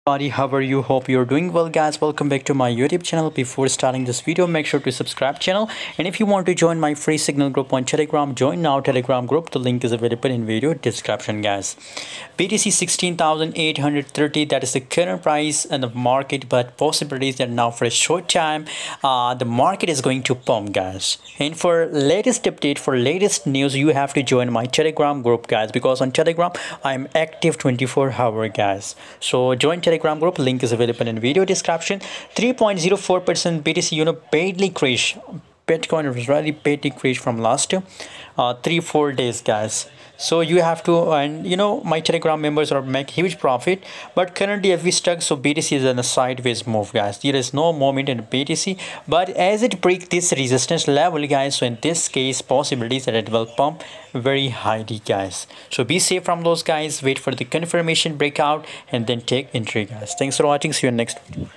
Buddy, how are you? Hope you're doing well, guys. Welcome back to my YouTube channel. Before starting this video, make sure to subscribe channel, and if you want to join my free signal group on Telegram, join now Telegram group. The link is available in video description, guys. BTC 16,830, that is the current price and the market, but possibilities that now for a short time the market is going to pump, guys. And for latest update, for latest news, you have to join my Telegram group, guys, because on Telegram I'm active 24-hour, guys. So join Telegram group, link is available in video description. 3.04% BTC, badly crash. Bitcoin was really badly crash from last 3-4 days, guys. So you have to, and my Telegram members are make huge profit, but currently if we stuck, so BTC is in a sideways move, guys. There is no movement in BTC, but as it breaks this resistance level, guys, so in this case possibilities that it will pump very highly, guys. So be safe from those, guys. Wait for the confirmation breakout and then take entry, guys. Thanks for watching. See you in next video.